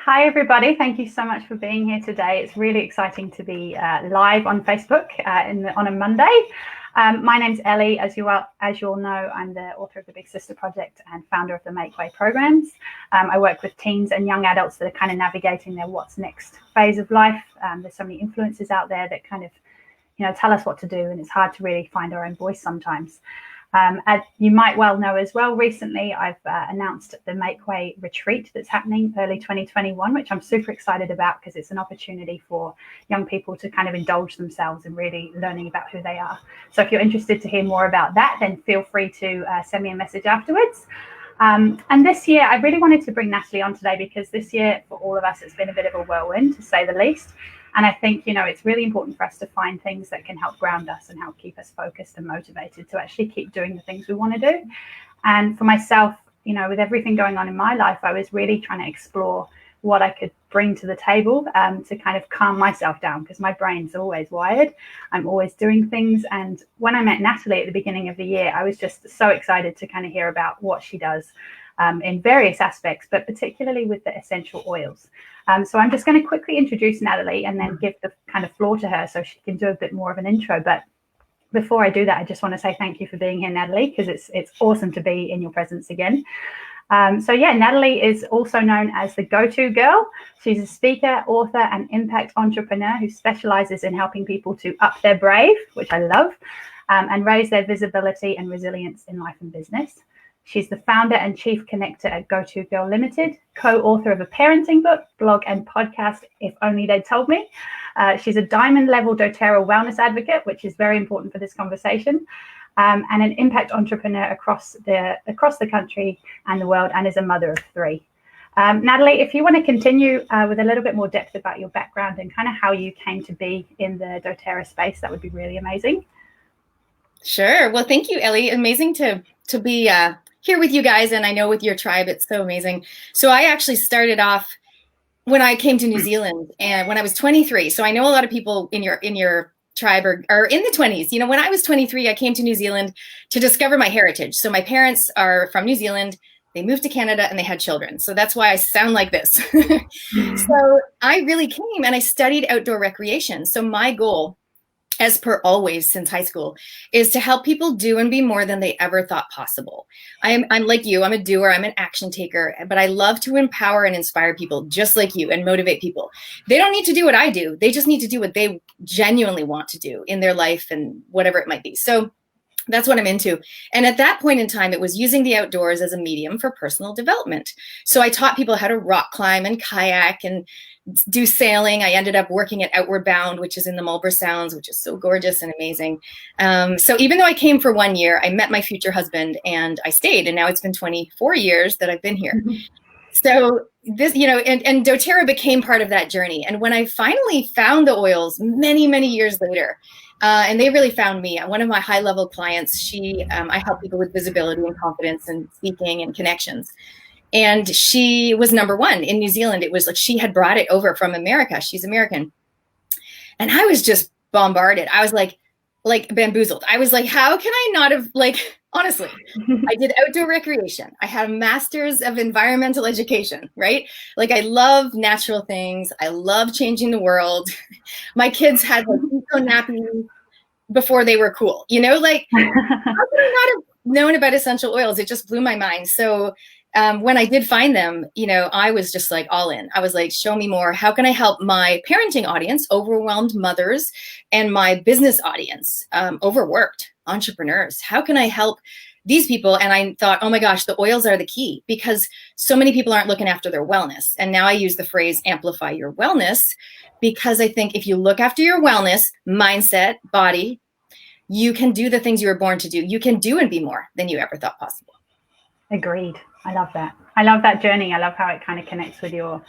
Hi, everybody. Thank you so much for being here today. It's really exciting to be live on Facebook on a Monday. My name's Ellie. As you all know, I'm the author of the Big Sister Project and founder of the Make Way programs. I work with teens and young adults that are kind of navigating their what's next phase of life. There's so many influences out there that kind of, tell us what to do, and it's hard to really find our own voice sometimes. As you might well know as well, recently I've announced the Make Way retreat that's happening early 2021, which I'm super excited about because it's an opportunity for young people to kind of indulge themselves in really learning about who they are. So if you're interested to hear more about that, then feel free to send me a message afterwards. And this year, I really wanted to bring Natalie on today because this year, for all of us, it's been a bit of a whirlwind, to say the least. And I think, it's really important for us to find things that can help ground us and help keep us focused and motivated to actually keep doing the things we want to do. And for myself, with everything going on in my life, I was really trying to explore what I could bring to the table to kind of calm myself down, because my brain's always wired. I'm always doing things. And when I met Natalie at the beginning of the year, I was just so excited to kind of hear about what she does in various aspects, but particularly with the essential oils. So I'm just going to quickly introduce Natalie and then give the kind of floor to her so she can do a bit more of an intro. But before I do that, I just want to say thank you for being here, Natalie, because it's awesome to be in your presence again. Natalie is also known as the go-to girl. She's a speaker, author, and impact entrepreneur who specializes in helping people to up their brave, which I love, and raise their visibility and resilience in life and business. She's the founder and chief connector at Go-To Girl Limited, co-author of a parenting book, blog, and podcast, If Only They'd Told Me. She's a diamond level doTerra wellness advocate, which is very important for this conversation, and an impact entrepreneur across the country and the world, and is a mother of 3. Natalie, if you want to continue with a little bit more depth about your background and kind of how you came to be in the doTerra space, that would be really amazing. Sure. Well, thank you, Ellie. Amazing to be here with you guys, and I know with your tribe, it's so amazing. So I actually started off when I came to New Zealand, and when I was 23. So I know a lot of people in your tribe are in the 20s. When I was 23, I came to New Zealand to discover my heritage. So my parents are from New Zealand. They moved to Canada and they had children. So that's why I sound like this. So I really came and I studied outdoor recreation. So my goal, as per always since high school, is to help people do and be more than they ever thought possible. I'm like you, I'm a doer, I'm an action taker, but I love to empower and inspire people just like you and motivate people. They don't need to do what I do. They just need to do what they genuinely want to do in their life and whatever it might be. So that's what I'm into. And at that point in time, it was using the outdoors as a medium for personal development. So I taught people how to rock climb and kayak and do sailing. I ended up working at Outward Bound, which is in the Marlborough Sounds, which is so gorgeous and amazing. So even though I came for 1 year, I met my future husband and I stayed. And now it's been 24 years that I've been here. Mm-hmm. So this, and doTerra became part of that journey. And when I finally found the oils many, many years later, and they really found me. One of my high-level clients, I help people with visibility and confidence and speaking and connections. And she was number 1 in New Zealand. It was like she had brought it over from America. She's American. And I was just bombarded. I was like bamboozled. I was like, how can I not have, honestly, I did outdoor recreation. I had a master's of environmental education, right? I love natural things. I love changing the world. My kids had eco nappies before they were cool, how could I not have known about essential oils? It just blew my mind. So when I did find them, I was just all in. I was like, show me more. How can I help my parenting audience, overwhelmed mothers, and my business audience, overworked entrepreneurs? How can I help these people? And I thought, oh my gosh, the oils are the key, because so many people aren't looking after their wellness. And now I use the phrase amplify your wellness, because I think if you look after your wellness, mindset, body, you can do the things you were born to do. You can do and be more than you ever thought possible. Agreed. I love that. I love that journey. I love how it kind of connects with your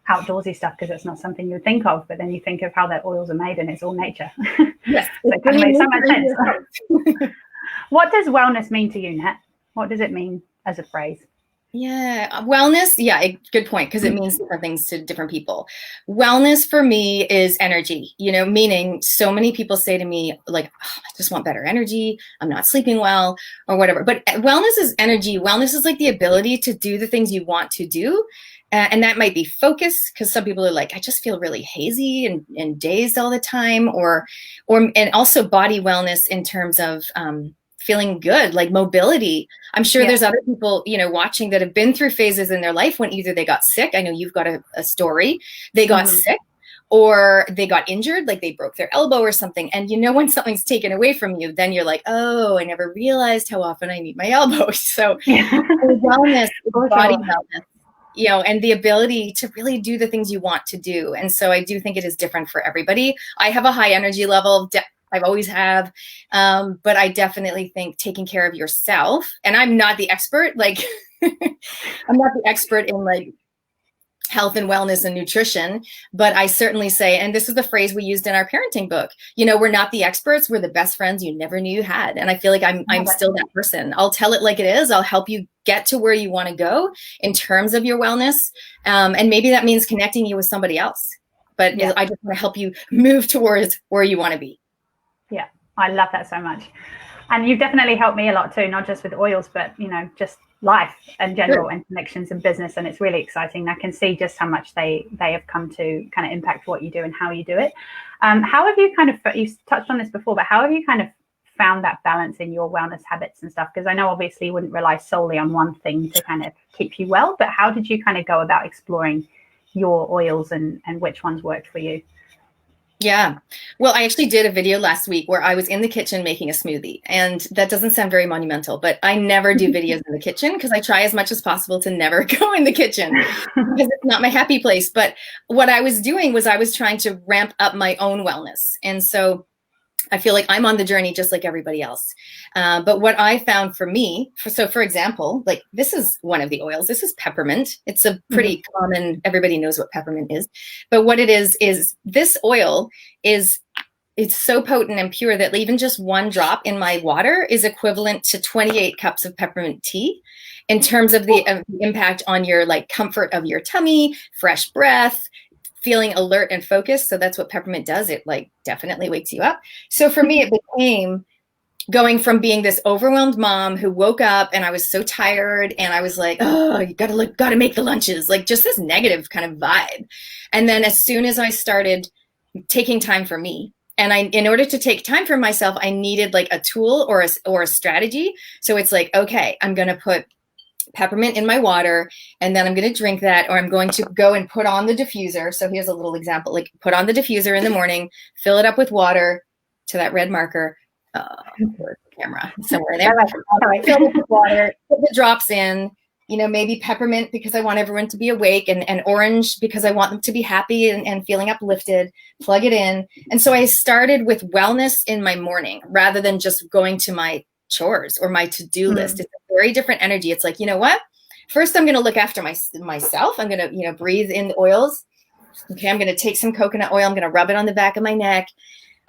outdoorsy stuff, because it's not something you think of, but then you think of how their oils are made and it's all nature. Yes. So it kind of makes so much sense. What does wellness mean to you, Nat? What does it mean as a phrase? Yeah, wellness. Yeah, good point, because it means different things to different people. Wellness for me is energy, meaning so many people say to me, like, oh, I just want better energy. I'm not sleeping well or whatever. But wellness is energy. Wellness is like the ability to do the things you want to do. And that might be focus, because some people are like, I just feel really hazy and dazed all the time, and also body wellness in terms of feeling good, like mobility. I'm sure there's other people, watching that have been through phases in their life when either they got sick. I know you've got a story. They got sick, or they got injured, like they broke their elbow or something. And when something's taken away from you, then you're like, oh, I never realized how often I need my elbow. So wellness, body wellness, and the ability to really do the things you want to do. And so I do think it is different for everybody. I have a high energy level. I've always have. But I definitely think taking care of yourself, and I'm not the expert, like I'm not the expert in like health and wellness and nutrition, but I certainly say, and this is the phrase we used in our parenting book, we're not the experts, we're the best friends you never knew you had. And I feel like I'm still that person. I'll tell it like it is. I'll help you get to where you want to go in terms of your wellness. And maybe that means connecting you with somebody else, but I just want to help you move towards where you want to be. Yeah, I love that so much. And you've definitely helped me a lot too, not just with oils, but, just life in general and connections and business. And it's really exciting. I can see just how much they have come to kind of impact what you do and how you do it. How have you you touched on this before, but how have you kind of found that balance in your wellness habits and stuff? Because I know obviously you wouldn't rely solely on one thing to kind of keep you well, but how did you kind of go about exploring your oils and which ones worked for you? Yeah. Well, I actually did a video last week where I was in the kitchen making a smoothie, and that doesn't sound very monumental, but I never do videos in the kitchen because I try as much as possible to never go in the kitchen because it's not my happy place. But what I was doing was I was trying to ramp up my own wellness. And so I feel like I'm on the journey just like everybody else. But what I found for me, for example, like this is one of the oils. This is peppermint. It's a pretty common, everybody knows what peppermint is. But what it is this oil it's so potent and pure that even just one drop in my water is equivalent to 28 cups of peppermint tea in terms of the impact on your like comfort of your tummy, fresh breath, feeling alert and focused. So that's what peppermint does. It like definitely wakes you up. So for me, it became going from being this overwhelmed mom who woke up and I was so tired and I was like, oh, you gotta make the lunches, like just this negative kind of vibe. And then as soon as I started taking time for me, and in order to take time for myself, I needed like a tool or a strategy. So it's like, okay, I'm going to put peppermint in my water, and then I'm going to drink that, or I'm going to go and put on the diffuser. So here's a little example, like put on the diffuser in the morning, fill it up with water to that red marker, camera somewhere in there. Fill it with water, put the drops in, maybe peppermint because I want everyone to be awake, and orange because I want them to be happy and feeling uplifted, plug it in. And so I started with wellness in my morning rather than just going to my chores or my to-do list. It's a very different energy. It's like, you know what? First, I'm going to look after myself. I'm going to, breathe in the oils. Okay, I'm going to take some coconut oil. I'm going to rub it on the back of my neck.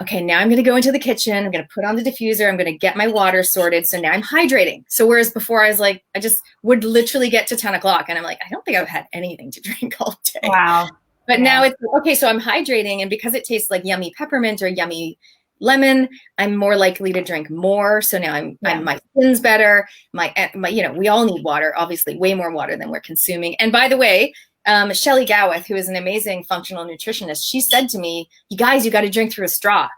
Okay, now I'm going to go into the kitchen. I'm going to put on the diffuser. I'm going to get my water sorted. So now I'm hydrating. So whereas before I was like, I just would literally get to 10 o'clock and I'm like, I don't think I've had anything to drink all day. Wow. But now it's okay. So I'm hydrating, and because it tastes like yummy peppermint or yummy lemon, I'm more likely to drink more. So now I'm my skin's better. My, we all need water, obviously, way more water than we're consuming. And by the way, Shelley Gawith, who is an amazing functional nutritionist, she said to me, you guys, you got to drink through a straw.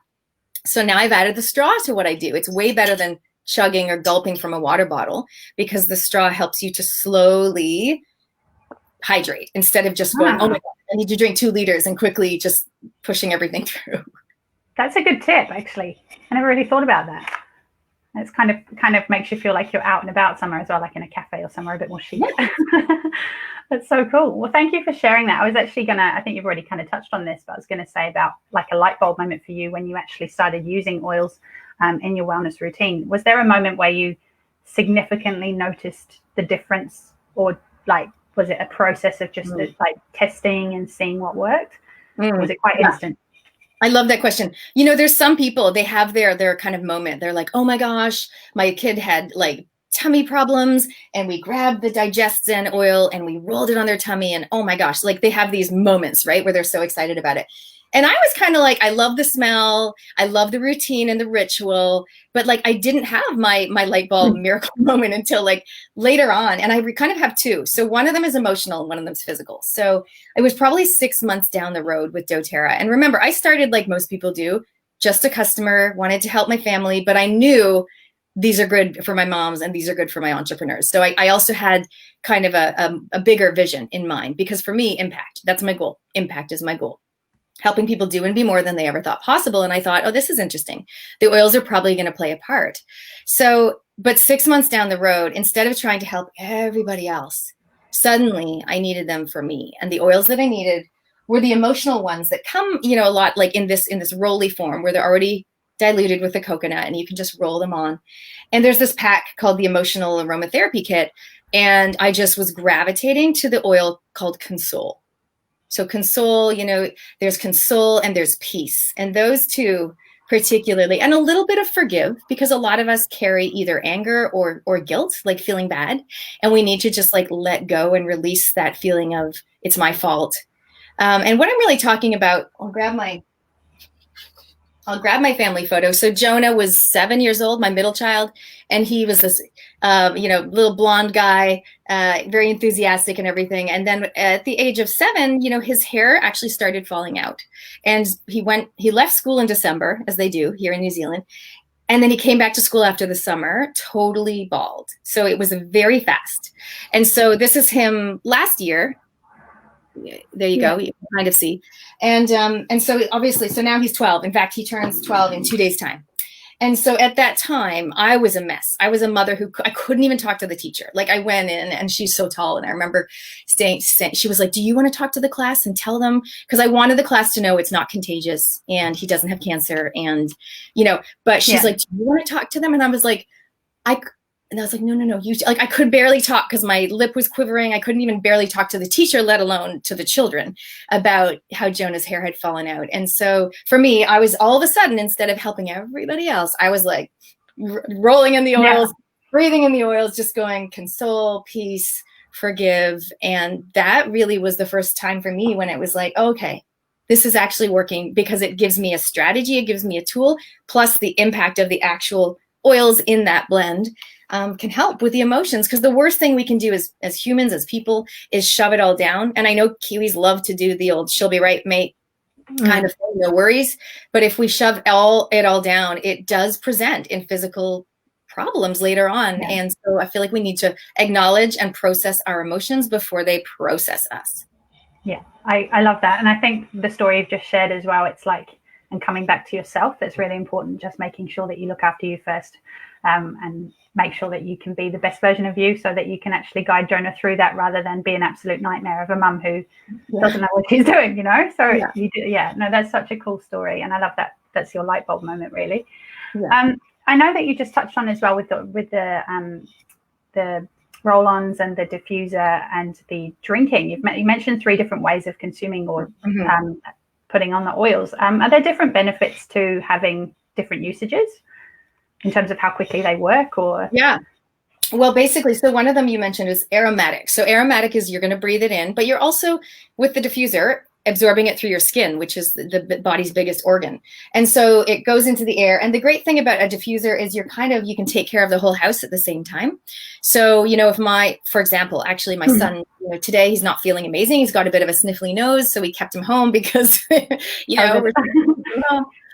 So now I've added the straw to what I do. It's way better than chugging or gulping from a water bottle because the straw helps you to slowly hydrate instead of just going, oh my God, I need to drink 2 liters and quickly just pushing everything through. That's a good tip, actually. I never really thought about that. It's kind of makes you feel like you're out and about somewhere as well, like in a cafe or somewhere a bit more chic. That's so cool. Well, thank you for sharing that. I was actually I think you've already kind of touched on this, but I was going to say about like a light bulb moment for you when you actually started using oils in your wellness routine. Was there a moment where you significantly noticed the difference, or like, was it a process of just like testing and seeing what worked? Or was it quite instant? I love that question. There's some people, they have their kind of moment. They're like, oh my gosh, my kid had like tummy problems, and we grabbed the digestin oil and we rolled it on their tummy, and oh my gosh, like they have these moments, right, where they're so excited about it. And I was kind of like, I love the smell, I love the routine and the ritual, but like I didn't have my light bulb miracle moment until like later on. And I kind of have two. So one of them is emotional and one of them is physical. So it was probably 6 months down the road with doTerra. And remember, I started like most people do, just a customer, wanted to help my family, but I knew these are good for my moms and these are good for my entrepreneurs. So I also had kind of a bigger vision in mind, because for me, impact, that's my goal. Impact is my goal. Helping people do and be more than they ever thought possible. And I thought, oh, this is interesting. The oils are probably going to play a part. So, but 6 months down the road, instead of trying to help everybody else, suddenly I needed them for me. And the oils that I needed were the emotional ones that come, you know, a lot like in this roly form where they're already diluted with the coconut and you can just roll them on. And there's this pack called the Emotional Aromatherapy Kit. And I just was gravitating to the oil called Console. So console, you know, there's console and there's peace. And those two particularly, and a little bit of forgive, because a lot of us carry either anger or guilt, like feeling bad. And we need to just like let go and release that feeling of it's my fault. And what I'm really talking about, I'll grab my family photo. So Jonah was 7 years old, my middle child, and he was this, little blonde guy, very enthusiastic and everything. And then at the age of 7, his hair actually started falling out, and he left school in December, as they do here in New Zealand. And then he came back to school after the summer, totally bald. So it was very fast. And so this is him last year. There you go. You can kind of see. And so obviously, so now he's 12. In fact, he turns 12 in 2 days' time. And so at that time, I was a mess. I was a mother who I couldn't even talk to the teacher. Like I went in, and she's so tall. And I remember saying, she was like, do you want to talk to the class and tell them? Because I wanted the class to know it's not contagious and he doesn't have cancer. And, but she's like, do you want to talk to them? And I was like, no. I could barely talk because my lip was quivering. I couldn't even barely talk to the teacher, let alone to the children, about how Jonah's hair had fallen out. And so for me, I was all of a sudden, instead of helping everybody else, I was like rolling in the oils, breathing in the oils, just going console, peace, forgive. And that really was the first time for me when it was like, okay, this is actually working, because it gives me a strategy, it gives me a tool, plus the impact of the actual oils in that blend. Can help with the emotions, because the worst thing we can do as humans, as people, is shove it all down. And I know Kiwis love to do the old "she'll be right, mate" kind of thing, no worries. But if we shove it all down, it does present in physical problems later on. And so I feel like we need to acknowledge and process our emotions before they process us. Yeah, I love that. And I think the story you've just shared as well, it's like, and coming back to yourself, that's really important, just making sure that you look after you first, and make sure that you can be the best version of you, so that you can actually guide Jonah through that, rather than be an absolute nightmare of a mum who doesn't know what she's doing, So that's such a cool story. And I love that. That's your light bulb moment, really. I know that you just touched on as well with the roll-ons and the diffuser and the drinking. You mentioned 3 different ways of consuming or putting on the oils. Are there different benefits to having different usages in terms of how quickly they work? Or well, basically, so one of them you mentioned is aromatic. So aromatic is you're going to breathe it in, but you're also, with the diffuser, absorbing it through your skin, which is the body's biggest organ. And so it goes into the air. And the great thing about a diffuser is you can take care of the whole house at the same time. So, for example, actually my son, today he's not feeling amazing. He's got a bit of a sniffly nose. So we kept him home because,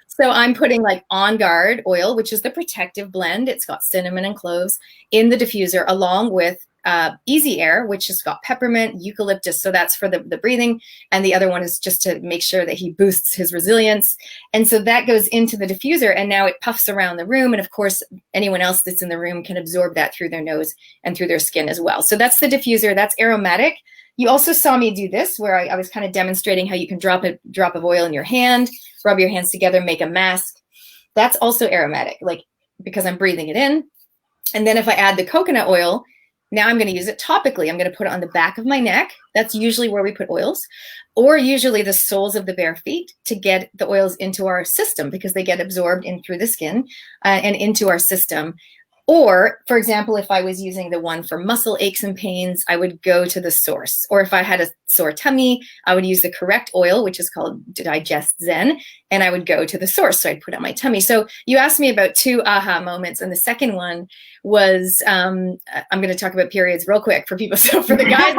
so I'm putting like On Guard oil, which is the protective blend. It's got cinnamon and cloves in the diffuser, along with Easy Air, which has got peppermint, eucalyptus. So that's for the breathing. And the other one is just to make sure that he boosts his resilience. And so that goes into the diffuser, and now it puffs around the room. And of course, anyone else that's in the room can absorb that through their nose and through their skin as well. So that's the diffuser. That's aromatic. You also saw me do this, where I was kind of demonstrating how you can drop a drop of oil in your hand, rub your hands together, make a mask. That's also aromatic, because I'm breathing it in. And then if I add the coconut oil, now I'm going to use it topically. I'm going to put it on the back of my neck. That's usually where we put oils, or usually the soles of the bare feet, to get the oils into our system, because they get absorbed in through the skin and into our system. Or, for example, if I was using the one for muscle aches and pains, I would go to the source. Or if I had a sore tummy, I would use the correct oil, which is called Digest Zen, and I would go to the source. So I'd put on my tummy. So you asked me about 2 aha moments, and the second one was, I'm going to talk about periods real quick for people. So for the guys,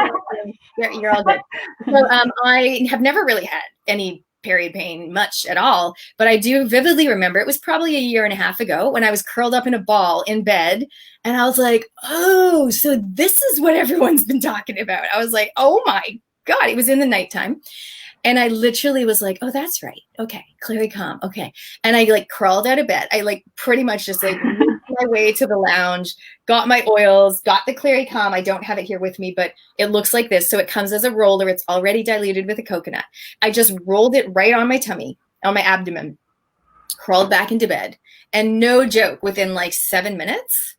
you're all good. So I have never really had any period pain much at all, but I do vividly remember it was probably 1.5 years ago when I was curled up in a ball in bed, and I was like, oh, so this is what everyone's been talking about. I was like, oh my God, it was in the nighttime. And I literally was like, oh, that's right. Okay. Clary calm. Okay. And I like crawled out of bed. I like pretty much just like moved my way to the lounge, got my oils, got the Clary calm. I don't have it here with me, but it looks like this. So it comes as a roller. It's already diluted with a coconut. I just rolled it right on my tummy, on my abdomen, crawled back into bed. And no joke, within like 7 minutes,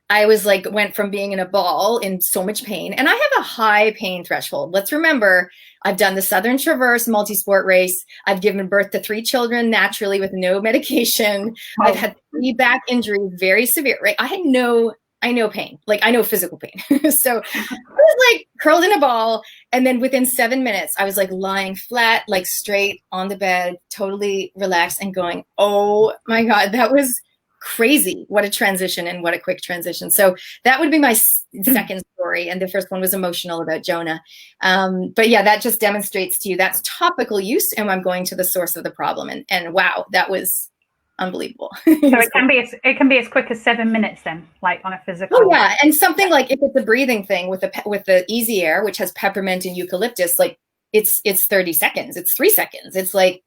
I was like, went from being in a ball in so much pain. And I have a high pain threshold. Let's remember, I've done the Southern Traverse multi-sport race. I've given birth to 3 children naturally with no medication. Oh. I've had 3 back injuries, very severe, right? I know pain, like I know physical pain. So I was like curled in a ball. And then within 7 minutes, I was like lying flat, like straight on the bed, totally relaxed and going, oh my God, that was crazy. What a transition, and what a quick transition. So that would be my second story. And the first one was emotional about Jonah. But yeah, that just demonstrates to you that's topical use, and I'm going to the source of the problem. And wow, that was unbelievable. So it can be as quick as 7 minutes then, like on a physical. Oh yeah, and something like if it's a breathing thing with the Easy Air, which has peppermint and eucalyptus, like it's 30 seconds, it's 3 seconds. It's like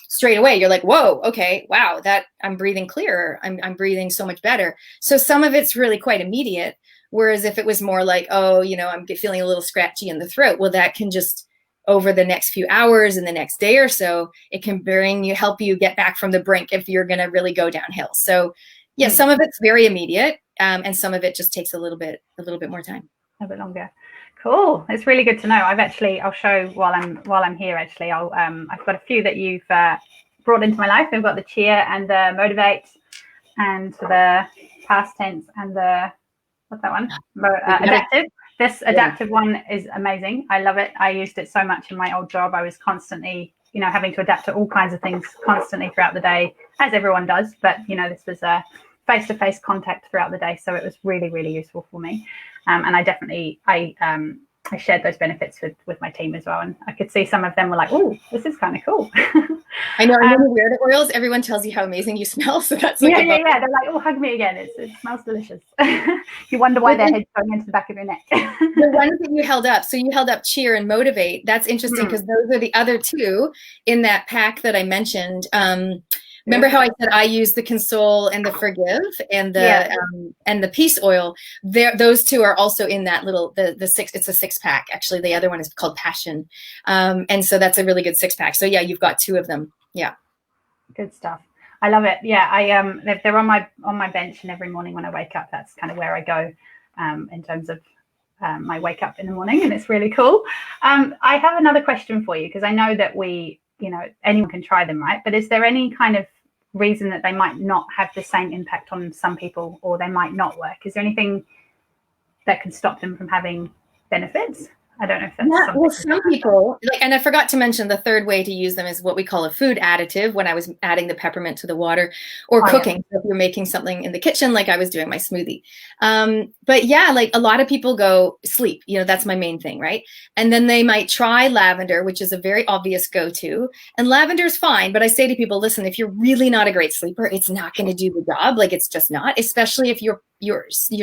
straight away, you're like, whoa, okay, wow, that I'm breathing clearer. I'm breathing so much better. So some of it's really quite immediate. Whereas if it was more like, oh, I'm feeling a little scratchy in the throat, well, that can just over the next few hours and the next day or so, it can help you get back from the brink if you're going to really go downhill. So yeah, some of it's very immediate, and some of it just takes a little bit more time. A bit longer. Cool. It's really good to know. I'll show while I'm here. Actually, I've got a few that you've brought into my life. I've got the cheer and the motivate, and the past tense, and the what's that one? Adaptive. This adaptive one is amazing. I love it. I used it so much in my old job. I was constantly, having to adapt to all kinds of things constantly throughout the day, as everyone does. But this was a face-to-face contact throughout the day, so it was really, really useful for me. And I shared those benefits with my team as well, and I could see some of them were like, "Oh, this is kind of cool." I know. And when you wear the oils, everyone tells you how amazing you smell. So that's like yeah. They're like, "Oh, hug me again. It smells delicious." You wonder why their head's going into the back of your neck. The ones that you held up, so you held up cheer and motivate. That's interesting because those are the other 2 in that pack that I mentioned. Remember how I said I use the console and the forgive and the peace oil? Those 2 are also in that little the 6. It's a 6-pack actually. The other one is called passion, and so that's a really good 6-pack. So yeah, you've got 2 of them. Yeah, good stuff. I love it. Yeah, they're on my bench, and every morning when I wake up, that's kind of where I go in terms of my wake up in the morning, and it's really cool. I have another question for you, because I know that anyone can try them, right? But is there any kind of reason that they might not have the same impact on some people, or they might not work? Is there anything that can stop them from having benefits? I don't know if that's something. Well, some people, and I forgot to mention the third way to use them is what we call a food additive, when I was adding the peppermint to the water, or cooking. Yeah. So if you're making something in the kitchen, like I was doing my smoothie. But yeah, like a lot of people go sleep, that's my main thing, right? And then they might try lavender, which is a very obvious go-to. And lavender is fine, but I say to people, listen, if you're really not a great sleeper, it's not going to do the job. Like it's just not, especially if your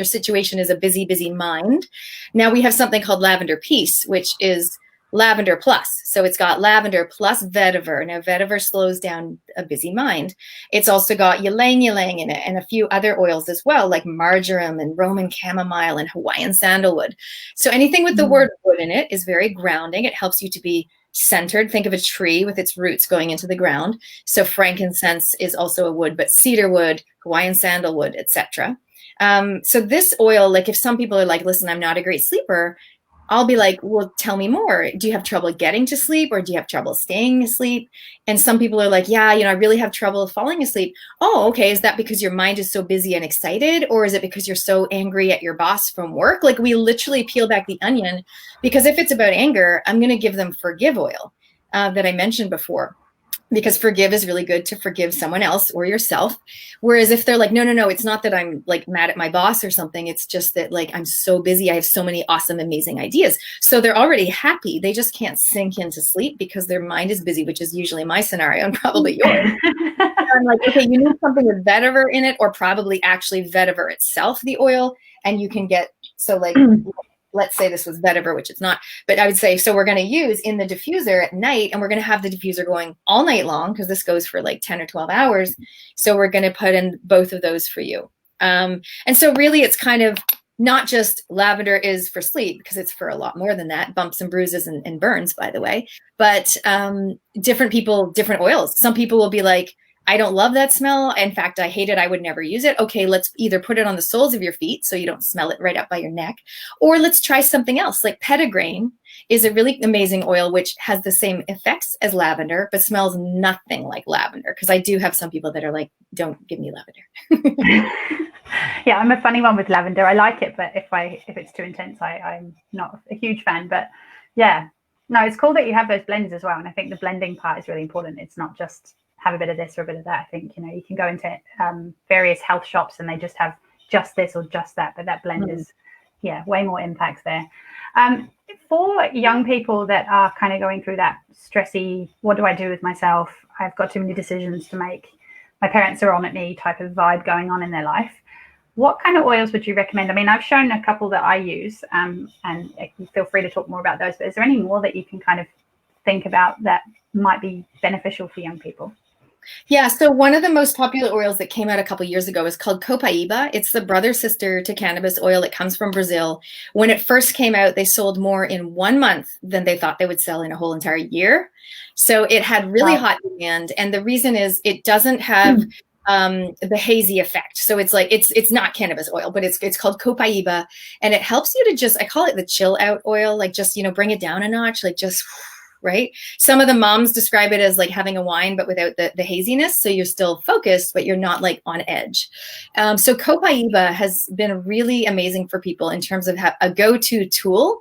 situation is a busy mind. Now we have something called Lavender Peace, which is lavender plus. So it's got lavender plus vetiver. Now vetiver slows down a busy mind. It's also got ylang ylang in it, and a few other oils as well, like marjoram and Roman chamomile and Hawaiian sandalwood. So anything with the word wood in it is very grounding. It helps you to be centered. Think of a tree with its roots going into the ground. So frankincense is also a wood, but cedar wood, Hawaiian sandalwood, etc. So this oil, like if some people are like, listen, I'm not a great sleeper, I'll be like, well, tell me more. Do you have trouble getting to sleep, or do you have trouble staying asleep? And some people are like, yeah, I really have trouble falling asleep. Oh, okay. Is that because your mind is so busy and excited? Or is it because you're so angry at your boss from work? Like, we literally peel back the onion, because if it's about anger, I'm going to give them forgive oil that I mentioned before. Because forgive is really good to forgive someone else or yourself. Whereas if they're like, no, it's not that I'm like mad at my boss or something. It's just that like, I'm so busy. I have so many awesome, amazing ideas. So they're already happy. They just can't sink into sleep because their mind is busy, which is usually my scenario and probably yours. I'm like, okay, you need something with vetiver in it, or probably actually vetiver itself, the oil. And you can get, so like, let's say this was vetiver, which it's not, but I would say, so we're going to use in the diffuser at night, and we're going to have the diffuser going all night long, because this goes for like 10 or 12 hours. So we're going to put in both of those for you. And so really it's kind of not just lavender is for sleep, because it's for a lot more than that, bumps and bruises and burns, by the way, but different people, different oils. Some people will be like, I don't love that smell. In fact, I hate it. I would never use it. Okay, let's either put it on the soles of your feet so you don't smell it right up by your neck, or let's try something else. Like petitgrain is a really amazing oil, which has the same effects as lavender, but smells nothing like lavender. Because I do have some people that are like, don't give me lavender. Yeah, I'm a funny one with lavender. I like it, but if it's too intense, I'm not a huge fan. But yeah, no, it's cool that you have those blends as well. And I think the blending part is really important. It's not just have a bit of this or a bit of that. I think, you can go into various health shops and they just have just this or just that, but that blend is, way more impact there. For young people that are kind of going through that stressy, what do I do with myself? I've got too many decisions to make. My parents are on at me type of vibe going on in their life. What kind of oils would you recommend? I mean, I've shown a couple that I use, and feel free to talk more about those, but is there any more that you can kind of think about that might be beneficial for young people? Yeah, so one of the most popular oils that came out a couple of years ago is called Copaiba. It's the brother sister to cannabis oil. It comes from Brazil. When it first came out, they sold more in 1 month than they thought they would sell in a whole entire year. So it had really hot demand. And the reason is it doesn't have the hazy effect. So it's like, it's not cannabis oil, but it's called Copaiba. And it helps you to just, I call it the chill out oil, like just, bring it down a notch, like just right? Some of the moms describe it as like having a wine, but without the haziness. So you're still focused, but you're not like on edge. So Copaiba has been really amazing for people in terms of a go-to tool.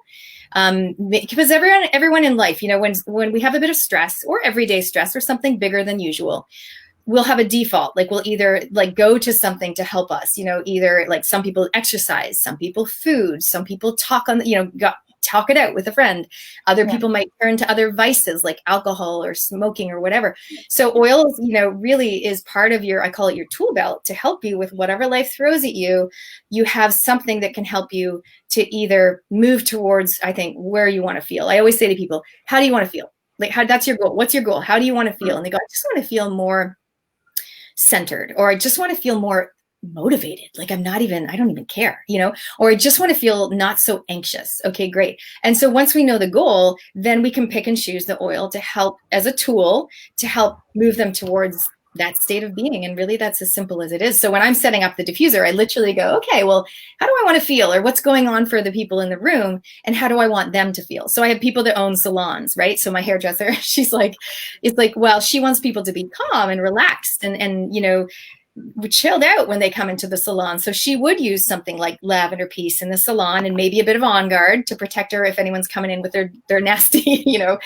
Because everyone in life, when we have a bit of stress or everyday stress or something bigger than usual, we'll have a default. Like we'll either like go to something to help us, either like some people exercise, some people food, some people talk on, talk it out with a friend. Other people might turn to other vices like alcohol or smoking or whatever. So oils, really is part of I call it your tool belt to help you with whatever life throws at you. You have something that can help you to either move towards, I think, where you want to feel. I always say to people, how do you want to feel? Like that's your goal. What's your goal? How do you want to feel? And they go, I just want to feel more centered, or I just want to feel more motivated, like I don't even care, or I just want to feel not so anxious. Okay, great. And so once we know the goal, then we can pick and choose the oil to help as a tool to help move them towards that state of being. And really that's as simple as it is. So when I'm setting up the diffuser, I literally go, okay, well, how do I want to feel, or what's going on for the people in the room, and how do I want them to feel? So I have people that own salons, right? So my hairdresser, it's like, well, she wants people to be calm and relaxed and chilled out when they come into the salon. So she would use something like lavender piece in the salon and maybe a bit of On Guard to protect her if anyone's coming in with their nasty,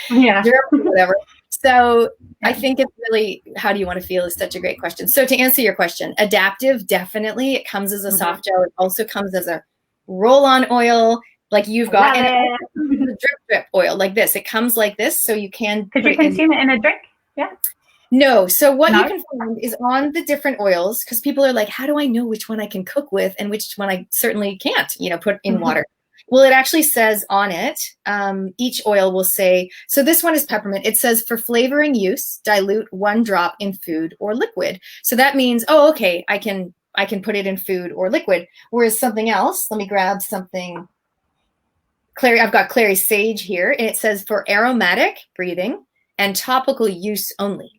whatever. So I think it's really, how do you want to feel is such a great question. So to answer your question, adaptive, definitely. It comes as a soft gel. It also comes as a roll-on oil like you've got, and the drip oil like this. It comes like this, so you can. Could you consume it in a drink? Yeah. No. So what you can find is on the different oils, because people are like, how do I know which one I can cook with and which one I certainly can't, put in water? Well, it actually says on it, each oil will say, so this one is peppermint. It says for flavoring use, dilute 1 drop in food or liquid. So that means, okay, I can put it in food or liquid. Whereas something else, let me grab something. I've got clary sage here, and it says for aromatic breathing and topical use only.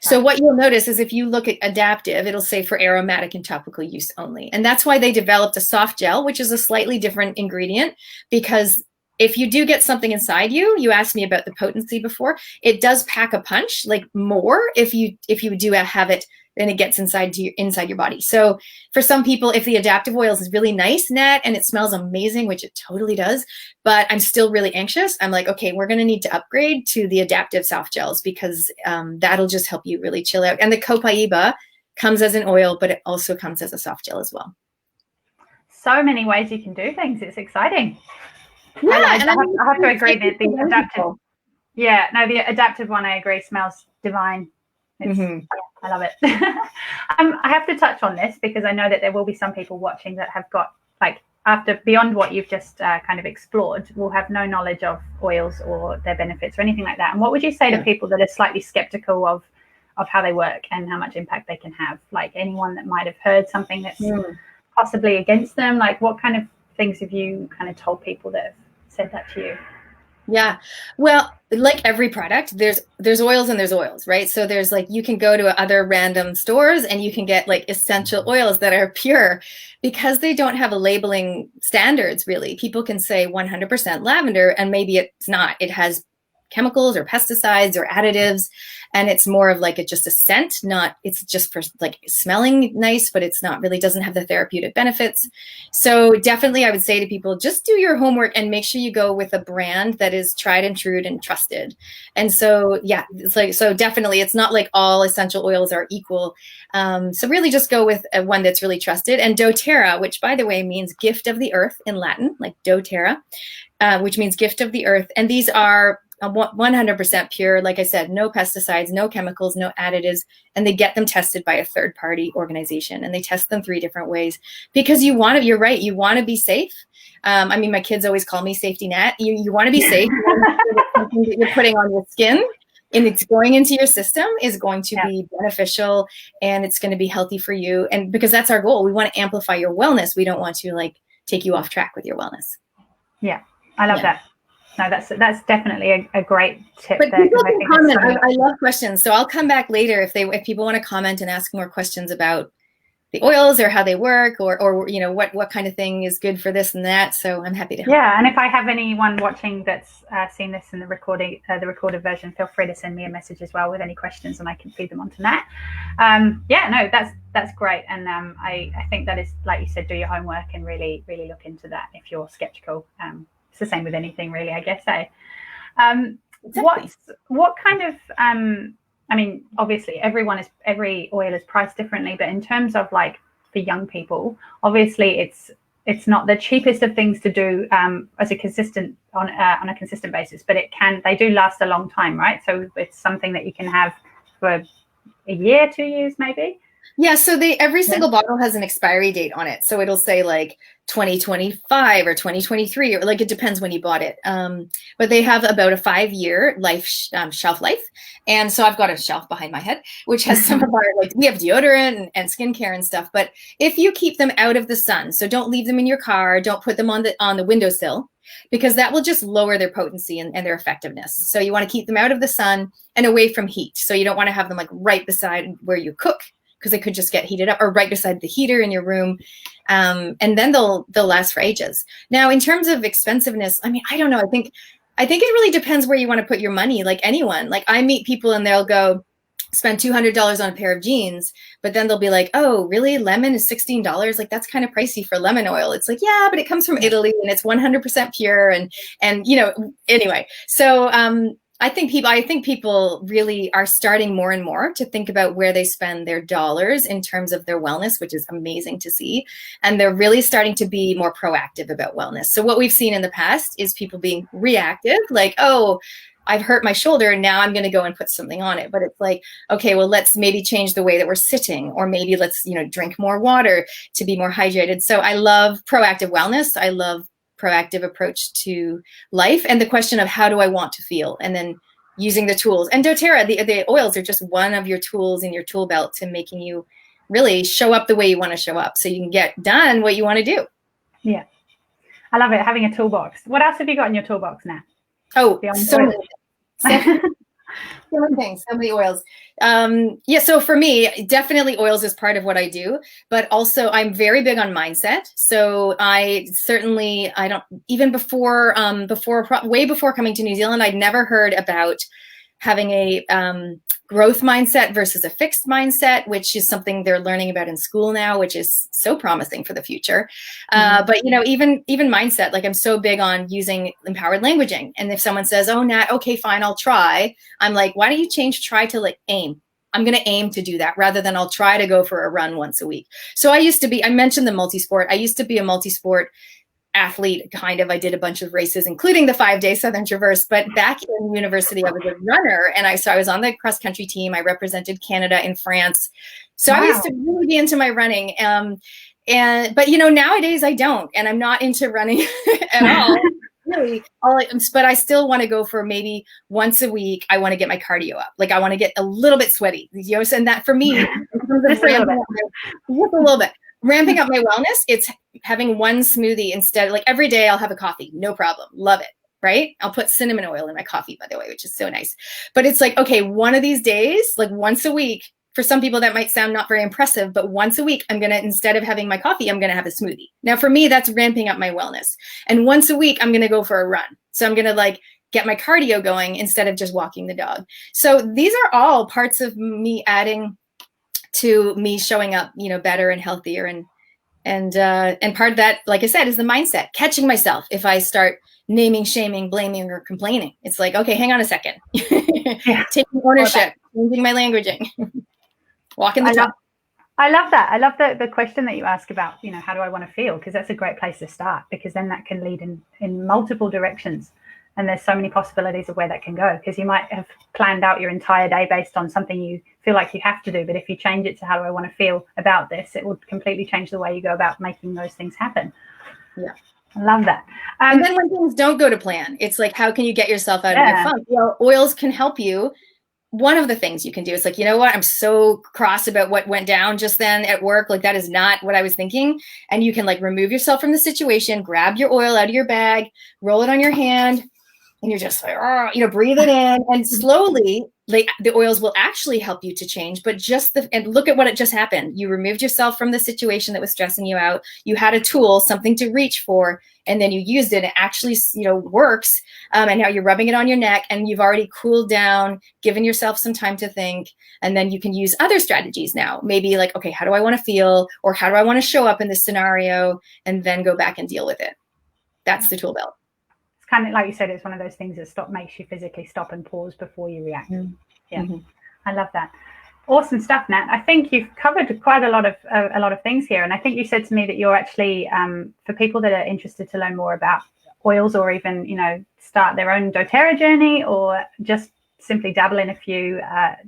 So what you'll notice is if you look at adaptive, it'll say for aromatic and topical use only. And that's why they developed a soft gel, which is a slightly different ingredient, because if you do get something inside you, you asked me about the potency before, it does pack a punch, like more if you do have it, then it gets inside your body. So for some people, if the adaptive oils is really nice, Nat, and it smells amazing, which it totally does, but I'm still really anxious, I'm like, okay, we're going to need to upgrade to the adaptive soft gels, because that'll just help you really chill out. And the copaiba comes as an oil, but it also comes as a soft gel as well. So many ways you can do things. It's exciting. Yeah, I have to agree that the adaptive, the adaptive one, I agree, smells divine. I love it. I have to touch on this because I know that there will be some people watching that have got, like, after beyond what you've just kind of explored, will have no knowledge of oils or their benefits or anything like that. And what would you say to people that are slightly skeptical of how they work and how much impact they can have? Like, anyone that might have heard something that's possibly against them, like, what kind of things have you kind of told people that have said that to you? Yeah, well, like every product, there's oils and there's oils, right? So there's, like, you can go to other random stores and you can get, like, essential oils that are pure, because they don't have a labeling standards, really. People can say 100% lavender, and maybe it's not. It has chemicals or pesticides or additives, and it's more of like just a scent, not, it's just for, like, smelling nice, but it's not really, doesn't have the therapeutic benefits. So definitely I would say to people, just do your homework and make sure you go with a brand that is tried and true and trusted. And so, yeah, it's like, so definitely it's not like all essential oils are equal. So really just go with one that's really trusted. And doTerra, which, by the way, means gift of the earth in Latin, like doTerra, which means gift of the earth. And these are 100% pure. Like I said, no pesticides, no chemicals, no additives, and they get them tested by a third-party organization, and they test them 3 different ways, because you're right, you want to be safe. I mean, my kids always call me Safety Net. You want to be safe. Something that you're putting on your skin and it's going into your system is going to be beneficial, and it's going to be healthy for you. And because that's our goal, we want to amplify your wellness. We don't want to, like, take you off track with your wellness. Yeah, I love that. No, that's definitely a great tip. But people can comment. I love questions, so I'll come back later if people want to comment and ask more questions about the oils or how they work, or you know, what kind of thing is good for this and that. So I'm happy to. Yeah, and if I have anyone watching that's seen this in the recorded version, feel free to send me a message as well with any questions, and I can feed them onto Nat. Yeah, no, that's great, and I think that is, like you said, do your homework and really look into that if you're skeptical. It's the same with anything, really, I guess. What kind of I mean, obviously every oil is priced differently, but in terms of, like, for young people, obviously it's not the cheapest of things to do as a consistent on a consistent basis, but they do last a long time, right? So it's something that you can have for a year, 2 years, maybe. Yeah, so every single bottle has an expiry date on it. So it'll say, like, 2025 or 2023, or, like, it depends when you bought it. But they have about a 5-year shelf life. And so I've got a shelf behind my head, which has some of our, like, we have deodorant and skincare and stuff. But if you keep them out of the sun, so don't leave them in your car, don't put them on the windowsill, because that will just lower their potency and their effectiveness. So you want to keep them out of the sun and away from heat. So you don't want to have them, like, right beside where you cook, because they could just get heated up, or right beside the heater in your room. And then they'll last for ages. Now, in terms of expensiveness, I mean, I don't know. I think it really depends where you want to put your money. Like anyone, like, I meet people and they'll go spend $200 on a pair of jeans, but then they'll be like, oh, really? Lemon is $16? Like, that's kind of pricey for lemon oil. It's like, yeah, but it comes from Italy and it's 100% pure. And, you know, anyway, so, I think people really are starting more and more to think about where they spend their dollars in terms of their wellness, which is amazing to see. And they're really starting to be more proactive about wellness. So what we've seen in the past is people being reactive, like, oh, I've hurt my shoulder and now I'm going to go and put something on it. But it's like, okay, well, let's maybe change the way that we're sitting, or maybe let's, you know, drink more water to be more hydrated. So I love proactive wellness. I love proactive approach to life, and the question of how do I want to feel, and then using the tools. And doTerra, the oils are just one of your tools in your tool belt to making you really show up the way you want to show up, so you can get done what you want to do. Yeah, I love it, having a toolbox. What else have you got in your toolbox now? Oh, so So many things, so many oils. Yeah, so for me, definitely oils is part of what I do, but also I'm very big on mindset. So I don't, even way before coming to New Zealand, I'd never heard about having a growth mindset versus a fixed mindset, which is something they're learning about in school now, which is so promising for the future. But even mindset, like I'm so big on using empowered languaging. And if someone says, "Oh, Nat, okay, fine, I'll try," I'm like, why don't you change try to like aim? I'm going to aim to do that rather than I'll try to go for a run once a week. So I mentioned the multi-sport. I used to be a multi-sport athlete, kind of. I did a bunch of races, including the 5-day Southern Traverse. But back in university, I was a runner, and I was on the cross country team. I represented Canada in France, so wow. I used to really be into my running. But nowadays I don't, and I'm not into running at all. Really, but I still want to go for maybe once a week. I want to get my cardio up. Like I want to get a little bit sweaty, and that for me, just a little bit. Ramping up my wellness, it's having one smoothie instead. Like every day I'll have a coffee, no problem. Love it, right? I'll put cinnamon oil in my coffee, by the way, which is so nice. But it's like, okay, one of these days, like once a week, for some people that might sound not very impressive, but once a week, instead of having my coffee, I'm going to have a smoothie. Now for me, that's ramping up my wellness. And once a week, I'm going to go for a run. So I'm going to like get my cardio going instead of just walking the dog. So these are all parts of me adding to me showing up, better and healthier. And part of that, like I said, is the mindset, catching myself. If I start naming, shaming, blaming, or complaining, it's like, okay, hang on a second. Taking ownership, changing my languaging, walking the talk. I love that. I love the question that you ask about, how do I want to feel? Because that's a great place to start, because then that can lead in multiple directions. And there's so many possibilities of where that can go, because you might have planned out your entire day based on something you feel like you have to do. But if you change it to how do I want to feel about this, it will completely change the way you go about making those things happen. Yeah. I love that. And then when things don't go to plan, it's like, how can you get yourself out of your funk? Well, oils can help you. One of the things you can do is like, you know what? I'm so cross about what went down just then at work. Like that is not what I was thinking. And you can like remove yourself from the situation, grab your oil out of your bag, roll it on your hand. And you're just like, breathe it in, and slowly, like the oils will actually help you to change. But and look at what it just happened. You removed yourself from the situation that was stressing you out. You had a tool, something to reach for, and then you used it. It actually, works. And now you're rubbing it on your neck, and you've already cooled down, given yourself some time to think. And then you can use other strategies now. Maybe like, okay, how do I want to feel, or how do I want to show up in this scenario, and then go back and deal with it. That's the tool belt. Kind of like you said, it's one of those things that makes you physically stop and pause before you react. I love that. Awesome stuff, Nat. I think you've covered quite a lot of things here, and I think you said to me that you're actually for people that are interested to learn more about oils, or even start their own doTerra journey, or just simply dabble in a few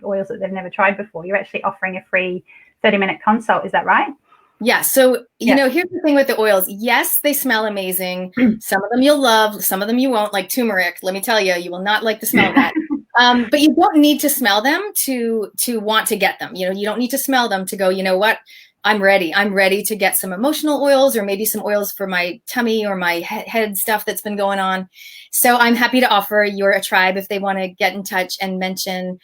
oils that they've never tried before. You're actually offering a free 30-minute consult. Is that right? Yeah. So, here's the thing with the oils. Yes, they smell amazing. Some of them you'll love, some of them you won't, like turmeric. Let me tell you, you will not like the smell of that. But you don't need to smell them to want to get them. You don't need to smell them to go, you know what? I'm ready. I'm ready to get some emotional oils, or maybe some oils for my tummy or my head stuff that's been going on. So I'm happy to offer your tribe, if they want to get in touch and mention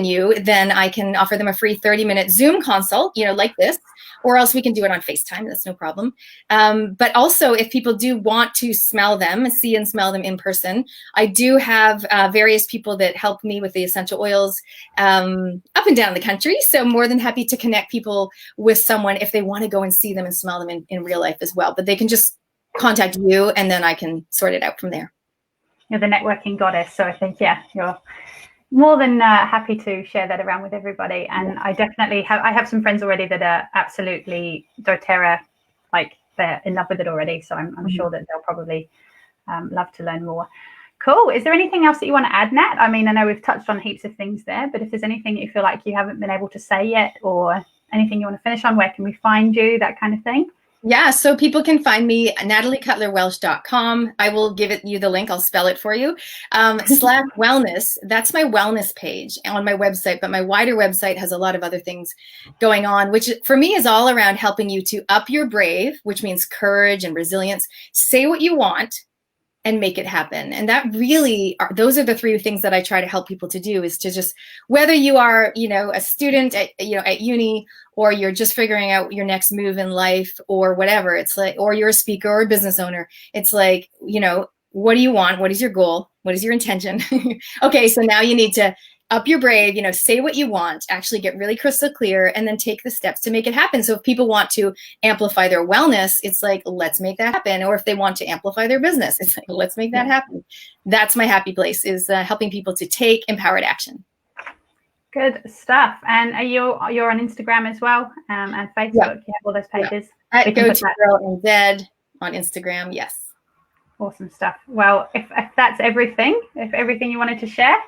you, then I can offer them a free 30-minute Zoom consult, like this, or else we can do it on FaceTime. That's no problem. But also, if people do want to see and smell them in person, I do have various people that help me with the essential oils up and down the country. So more than happy to connect people with someone if they want to go and see them and smell them in real life as well. But they can just contact you, and then I can sort it out from there. You're the networking goddess. So I think, you're more than happy to share that around with everybody. And I definitely have some friends already that are absolutely doTerra, like they're in love with it already. So I'm sure that they'll probably love to learn more. Cool. Is there anything else that you want to add, Nat? I mean, I know we've touched on heaps of things there, but if there's anything you feel like you haven't been able to say yet, or anything you want to finish on, where can we find you, that kind of thing? Yeah, so people can find me at nataliecutlerwelsh.com. I will give you the link. I'll spell it for you. /wellness. That's my wellness page on my website, but my wider website has a lot of other things going on, which for me is all around helping you to up your brave, which means courage and resilience. Say what you want, and make it happen. And that really those are the three things that I try to help people to do, is to just, whether you are, you know, a student at, you know, at uni, or you're just figuring out your next move in life or whatever, it's like, or you're a speaker or a business owner, it's like, you know, what do you want? What is your goal? What is your intention? Okay, so now you need to up your brave, you know, say what you want, actually get really crystal clear, and then take the steps to make it happen. So if people want to amplify their wellness, it's like, let's make that happen. Or if they want to amplify their business, it's like, let's make that happen. That's my happy place, is helping people to take empowered action. Good stuff. And you're on Instagram as well, and Facebook. Yeah. You have all those pages. Yeah. doTerra and Zed on Instagram. Yes. Awesome stuff. Well, if that's everything, you wanted to share,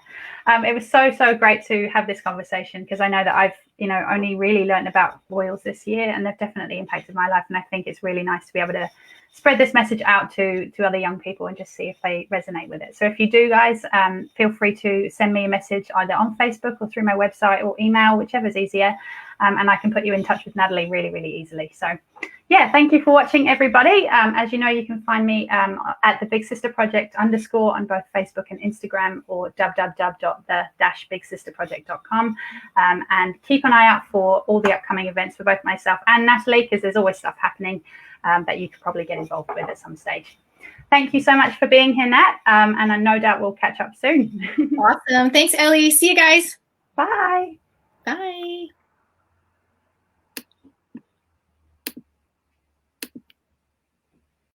it was so great to have this conversation, because I know that I've, you know, only really learned about oils this year, and they've definitely impacted my life. And I think it's really nice to be able to spread this message out to other young people and just see if they resonate with it. So if you do, guys, feel free to send me a message either on Facebook or through my website or email, whichever's easier. And I can put you in touch with Natalie really easily. So yeah, thank you for watching, everybody. As you know, you can find me at the Big Sister Project _ on both Facebook and Instagram, or www.the-bigsisterproject.com. And keep an eye out for all the upcoming events for both myself and Natalie, because there's always stuff happening that you could probably get involved with at some stage. Thank you so much for being here, Nat. And I no doubt we'll catch up soon. Awesome. Thanks, Ellie. See you guys. Bye. Bye.